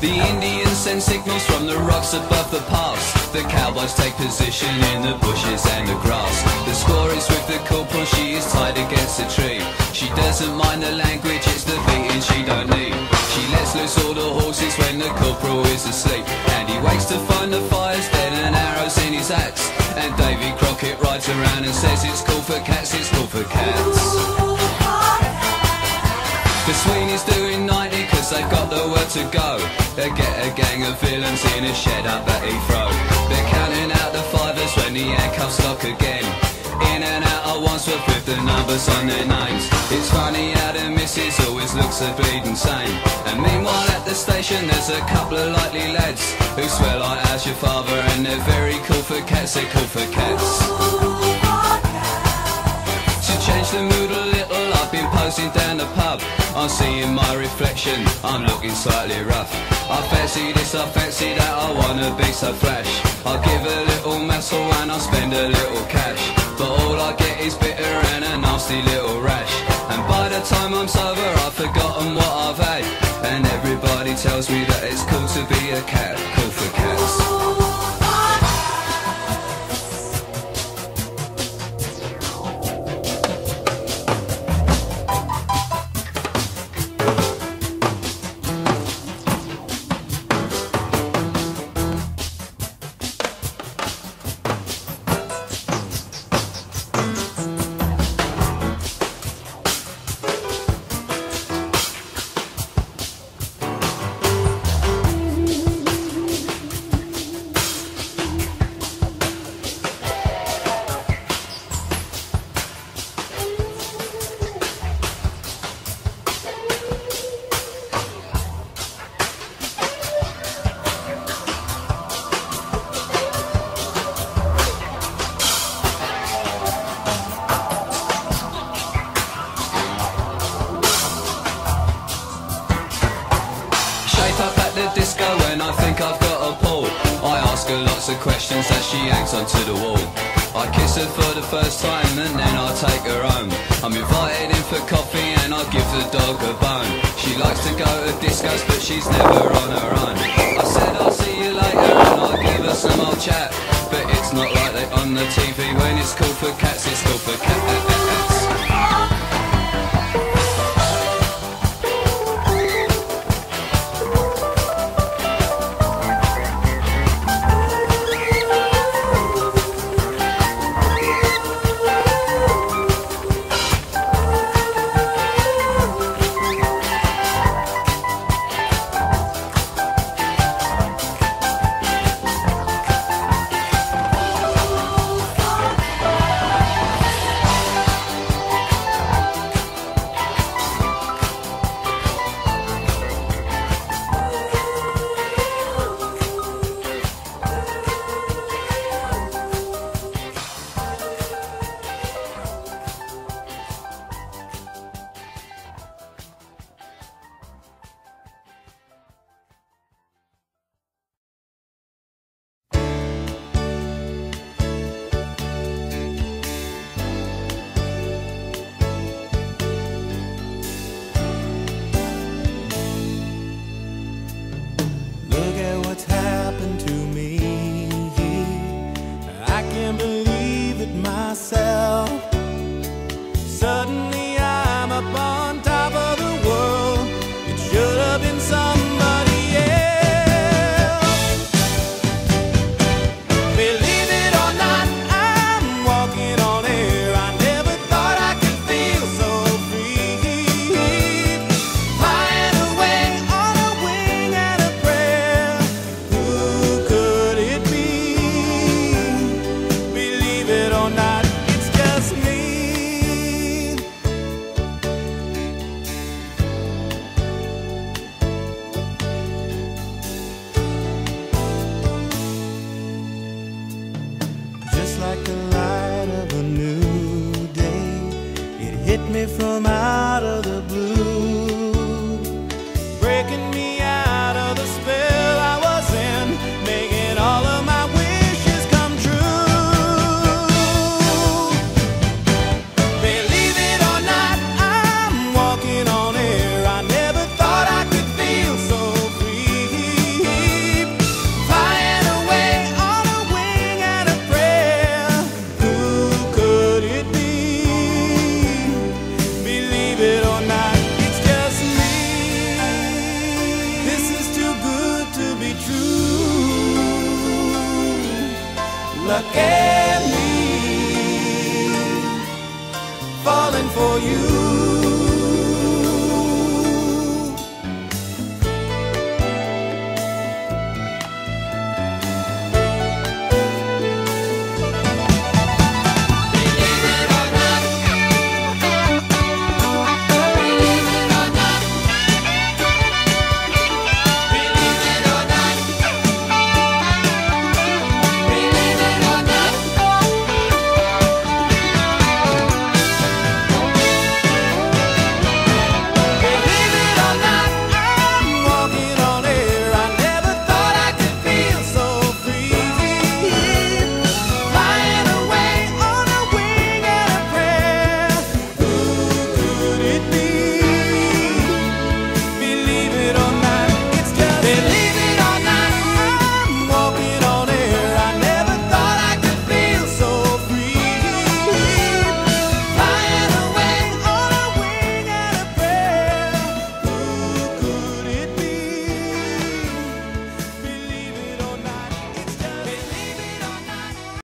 The Indians send signals from the rocks above the pass. The cowboys take position in the bushes and the grass. The score is with the corporal, she is tied against a tree. She doesn't mind the language, it's the beating she don't need. She lets loose all the horses when the corporal is asleep. And he wakes to find the fire's dead and arrows in his axe. And Davy Crockett rides around and says it's cool for cats, it's cool for cats. The Sweeney's doing 90 cause they've got the word to go. They get a gang of villains in a shed up at Heathrow. They're counting out the fivers when the handcuffs lock again. In and out at Wandsworth with the numbers on their names. It's funny how the missus always looks a bleeding sane. And meanwhile at the station there's a couple of likely lads who swear like how's your father, and they're very cool for cats, they're cool for cats. To change the mood a little, I've been posing down the pub. I'm seeing my reflection, I'm looking slightly rough. I fancy this, I fancy that, I wanna be so flash. I'll give a little muscle and I'll spend a little cash. But all I get is bitter and a nasty little rash. And by the time I'm sober I've forgotten what I've had. And everybody tells me that it's cool to be a cat, cool for cats. Disco when I think I've got a pull. I ask her lots of questions as she hangs onto the wall. I kiss her for the first time and then I take her home. I'm invited in for coffee and I give the dog a bone. She likes to go to discos but she's never on her own. I said I'll see you later and I'll give her some old chat. But it's not like they on the TV. When it's cool for cats, it's cool for cats. Suddenly I'm up on top of the world. It should have been somebody else. Believe it or not, I'm walking on air. I never thought I could feel so free. Flying away on a wing and a prayer. Who could it be? Believe it or not, it's just me. Just like the light of a new day, it hit me from out of the blue, breaking me out of the spell I was in, making all of my wishes come true. Believe it or not, I'm walking on air. I never thought I could feel so free. Look at me, falling for you.